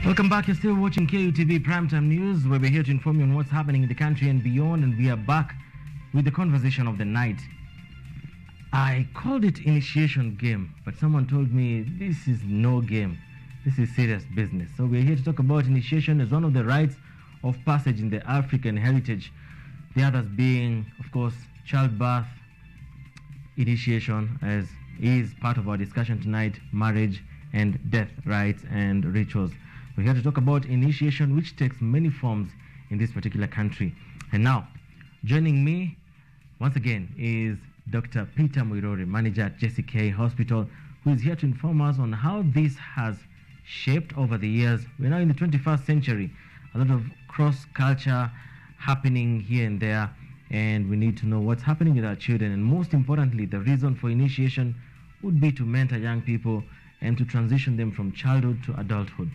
Welcome back. You're still watching KUTV Primetime News, where we're here to inform you on what's happening in the country and beyond. And we are back with the conversation of the night. I called it initiation game, but someone told me this is no game. This is serious business. So we're here to talk about initiation as one of the rites of passage in the African heritage. The others being, of course, childbirth, initiation, as is part of our discussion tonight, marriage and death rites and rituals. We're here to talk about initiation, which takes many forms in this particular country. And now, joining me once again is Dr. Peter Muiruri, manager at JCK Hospital, who is here to inform us on how this has shaped over the years. We're now in the 21st century, a lot of cross-culture happening here and there, and we need to know what's happening with our children. And most importantly, the reason for initiation would be to mentor young people and to transition them from childhood to adulthood.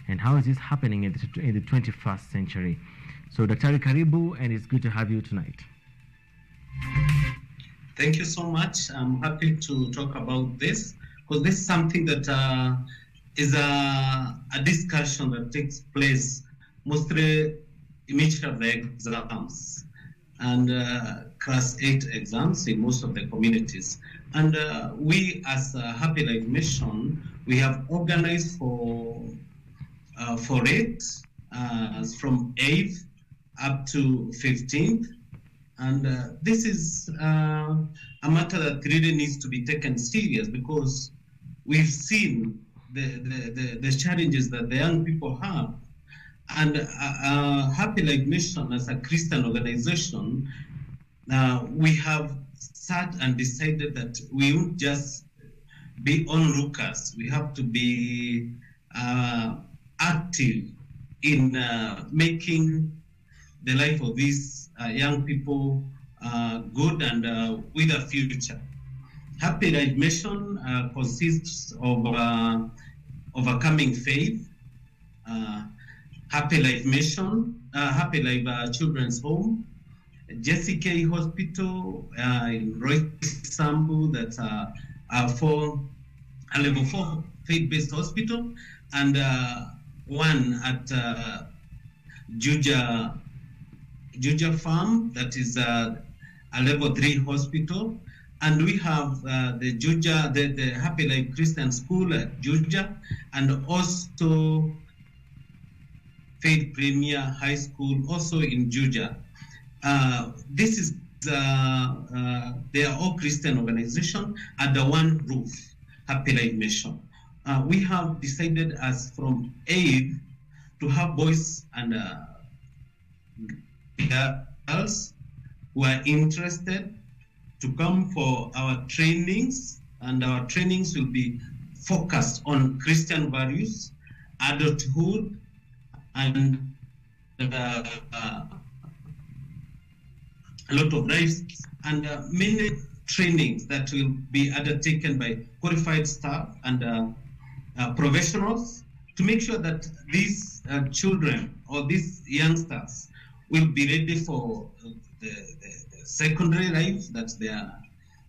And how is this happening in the 21st century? So, Dr. Karibu, and it's good to have you tonight. Thank you so much. I'm happy to talk about this, because this is something that is a discussion that takes place mostly immediately after the exams and class 8 exams in most of the communities. And we, as a Happy Life Mission, we have organized for it from 8th up to 15th. And this is a matter that really needs to be taken serious, because we've seen the challenges that the young people have. And Happy Life Mission, as a Christian organization, we have sat and decided that we won't just be onlookers. We have to be active in making the life of these young people good and with a future. Happy Life Mission consists of overcoming faith, Happy Life Mission, Happy Life Children's Home, JCK Hospital in Rite, Sambu, that's a level 4 faith-based hospital, and one at Juja Farm, that is a level 3 hospital. And we have the Juja, the Happy Life Christian School at Juja, and also Faith Premier High School, also in Juja. This is they are all Christian organizations under one roof, Happy Life Mission. We have decided as from 8th to have boys and girls who are interested to come for our trainings, and our trainings will be focused on Christian values, adulthood, and a lot of lives, and many trainings that will be undertaken by qualified staff and professionals to make sure that these children or these youngsters will be ready for the secondary life that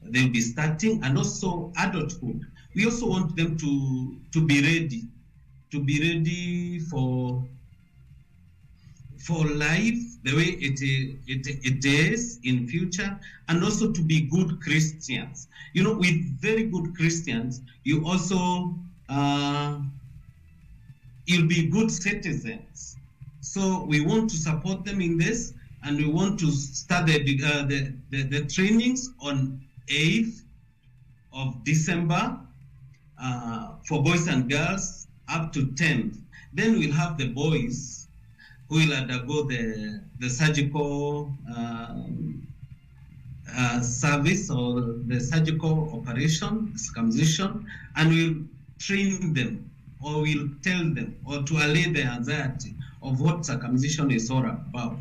they'll be starting, and also adulthood. We also want them to be ready for life the way it is in future, and also to be good Christians. You know, with very good Christians, you also you'll be good citizens. So we want to support them in this, and we want to start the trainings on 8th of December for boys and girls up to 10th. Then we'll have the boys who will undergo the surgical service or the surgical operation, circumcision, and we'll train them, or we'll tell them, or to allay the anxiety of what circumcision is all about.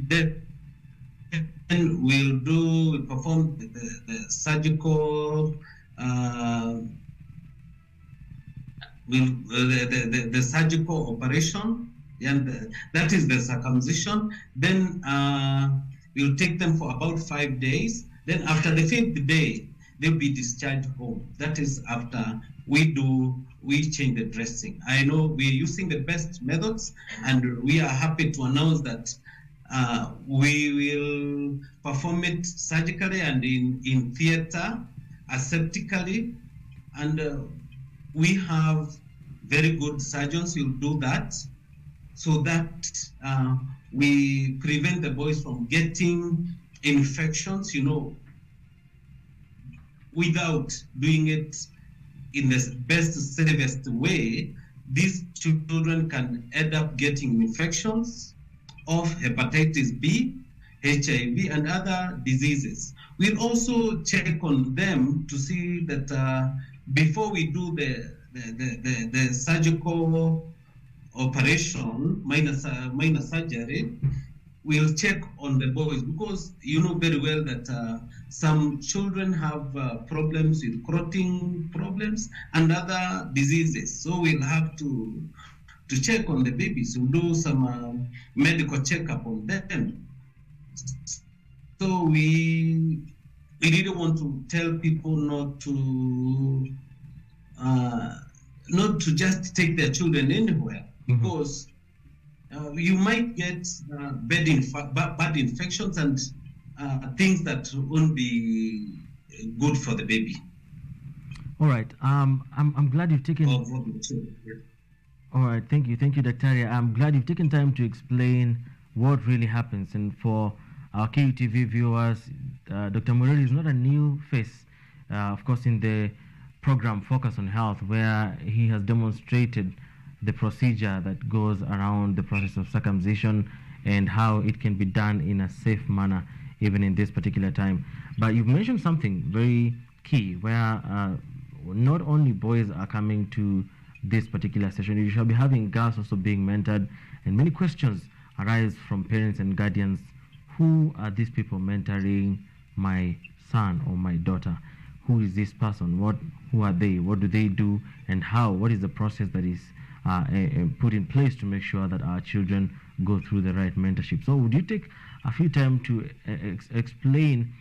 Then we'll perform the surgical the surgical operation, and that is the circumcision. Then we'll take them for about 5 days. Then after the 5th day, they'll be discharged home. That is after we change the dressing. I know we're using the best methods, and we are happy to announce that we will perform it surgically and in theater, aseptically, and we have very good surgeons who do that, so that we prevent the boys from getting infections, without doing it in the best, safest way. These children can end up getting infections of hepatitis B, HIV, and other diseases. We'll also check on them to see that before we do the surgical operation, minor surgery, we'll check on the boys, because you know very well that some children have problems with clotting problems and other diseases. So we'll have to check on the babies. We'll do some medical checkup on them. So we really want to tell people not to just take their children anywhere, because you might get bad infections and things that won't be good for the baby. All right. I'm glad you've taken. All right. Thank you, Dr. I'm glad you've taken time to explain what really happens. And for our KUTV viewers, Dr. Muiruri is not a new face, of course, in the program Focus on Health, where he has demonstrated the procedure that goes around the process of circumcision and how it can be done in a safe manner, even in this particular time. But you've mentioned something very key, where not only boys are coming to this particular session, you shall be having girls also being mentored, and many questions arise from parents and guardians. Who are these people mentoring my son or my daughter? Who is this person? Who are they? What do they do? And how? What is the process that is put in place to make sure that our children go through the right mentorship? So would you take a few time to explain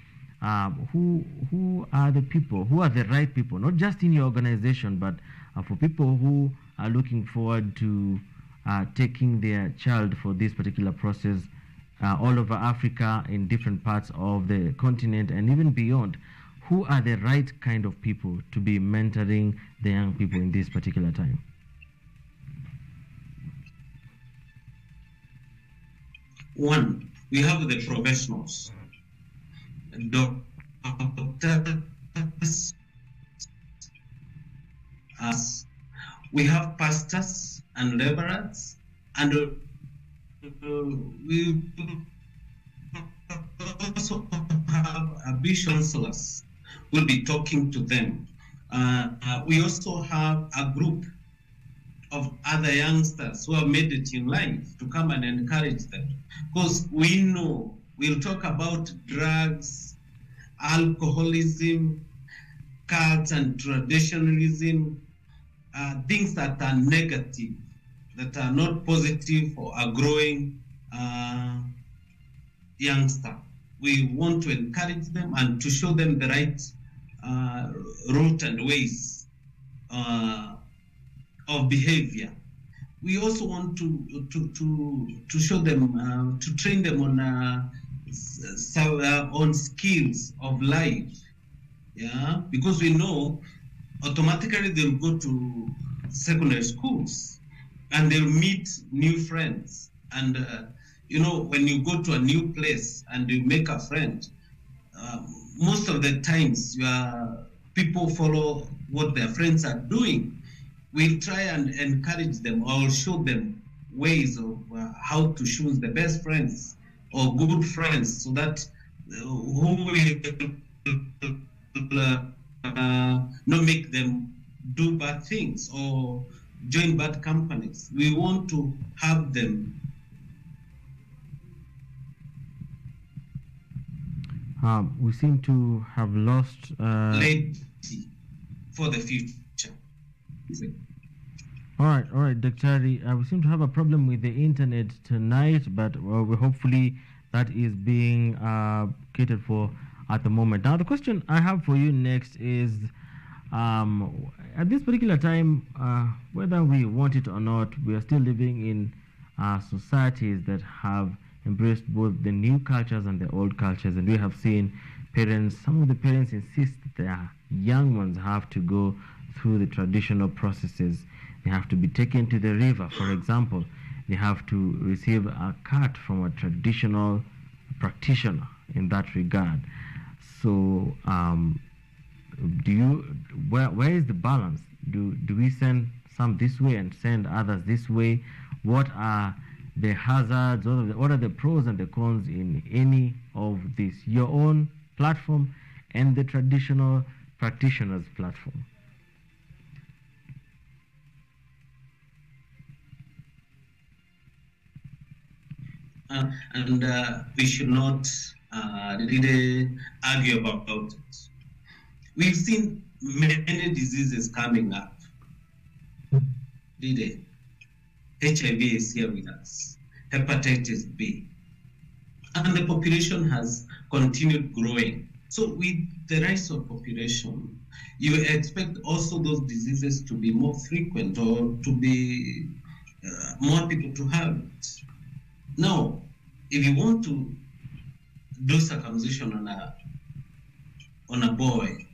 who are the people, who are the right people, not just in your organization, but for people who are looking forward to taking their child for this particular process all over Africa, in different parts of the continent, and even beyond? Who are the right kind of people to be mentoring the young people in this particular time? One, we have the professionals, doctors, we have pastors and laborers, and we also have bishop counselors. We'll be talking to them. We also have a group of other youngsters who have made it in life to come and encourage them, because we know we'll talk about drugs, alcoholism, cults and traditionalism, things that are negative, that are not positive for a growing youngster. We want to encourage them and to show them the right route and ways of behavior. We also want to show them, to train them on skills of life. Yeah, because we know automatically they'll go to secondary schools and they'll meet new friends. And when you go to a new place and you make a friend, most of the times people follow what their friends are doing. We'll try and encourage them, or show them ways of how to choose the best friends or good friends, so that who will not make them do bad things or join bad companies. We want to have them. We seem to have lost Lady for the future. All right, Dr. We seem to have a problem with the internet tonight, but hopefully that is being catered for at the moment. Now, the question I have for you next is, at this particular time, whether we want it or not, we are still living in societies that have embraced both the new cultures and the old cultures, and we have seen parents, some of the parents insist that their young ones have to go through the traditional processes. They have to be taken to the river, for example. They have to receive a cut from a traditional practitioner in that regard. So, where is the balance? Do we send some this way and send others this way? What are the hazards? What are the pros and the cons in any of this? Your own platform and the traditional practitioners platform. And we should not really argue about it. We've seen many diseases coming up. Really, HIV is here with us, hepatitis B, and the population has continued growing. So with the rise of population, you expect also those diseases to be more frequent or to be more people to have it. Now, if you want to do circumcision on a boy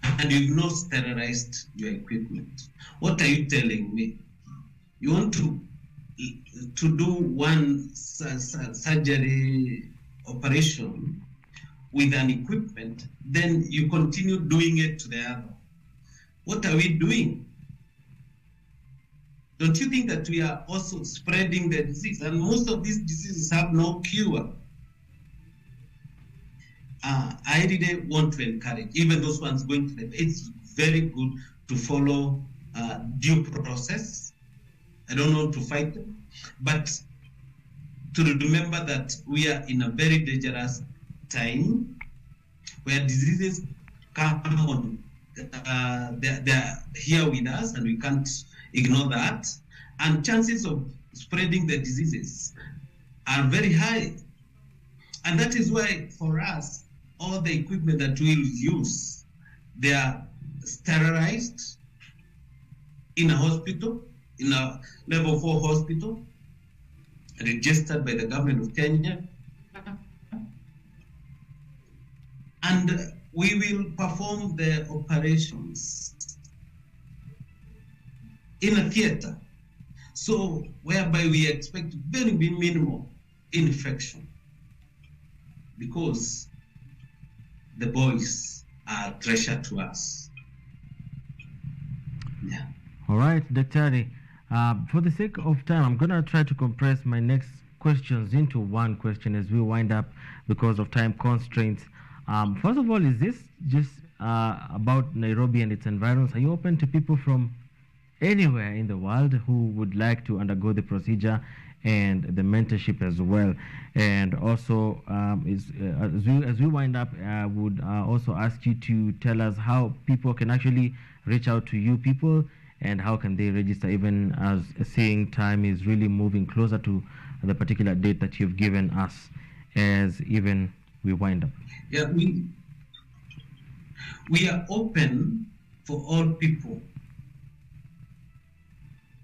and you've not sterilized your equipment, what are you telling me? You want to do one surgery operation with an equipment, then you continue doing it to the other. What are we doing? Don't you think that we are also spreading the disease? And most of these diseases have no cure. I really want to encourage, even those ones going to them, it's very good to follow due process. I don't want to fight them, but to remember that we are in a very dangerous time where diseases come on. They're here with us and we can't ignore that. And chances of spreading the diseases are very high. And that is why for us, all the equipment that we'll use, they are sterilized in a hospital, in a level 4 hospital, registered by the government of Kenya. And we will perform the operations in a theater. So whereby we expect very minimal infection because the boys are treasure to us. Yeah. All right, Dr. For the sake of time, I'm going to try to compress my next questions into one question as we wind up because of time constraints. First of all, is this just about Nairobi and its environs? Are you open to people from anywhere in the world who would like to undergo the procedure and the mentorship as well? And also, as we wind up, I would also ask you to tell us how people can actually reach out to you people and how can they register, even as seeing time is really moving closer to the particular date that you've given us as even we wind up. Yeah, we are open for all people.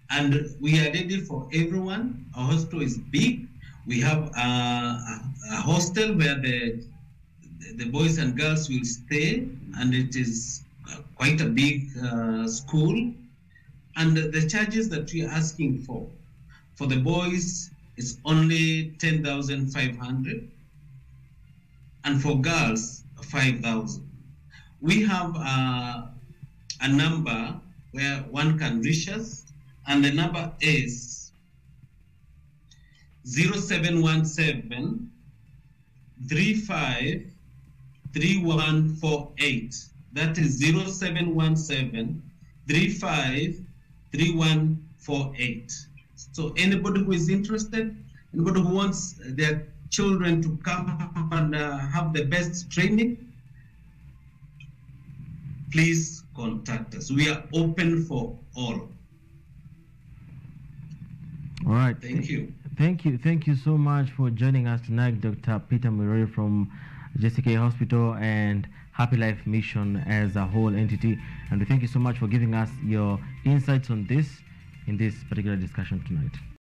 And we are ready for everyone. Our hostel is big. We have a hostel where the boys and girls will stay, and it is quite a big school. And the charges that we are asking for the boys is only 10,500, and for girls 5,000. We have a number where one can reach us. And the number is 0717 35 3148. That is 0717 35 3148. So anybody who is interested, anybody who wants their children to come and have the best training, please contact us. We are open for all. All right. Thank you. Thank you so much for joining us tonight, Dr. Peter Muiruri from JCK Hospital, and Happy Life Mission as a whole entity. And we thank you so much for giving us your insights on this in this particular discussion tonight.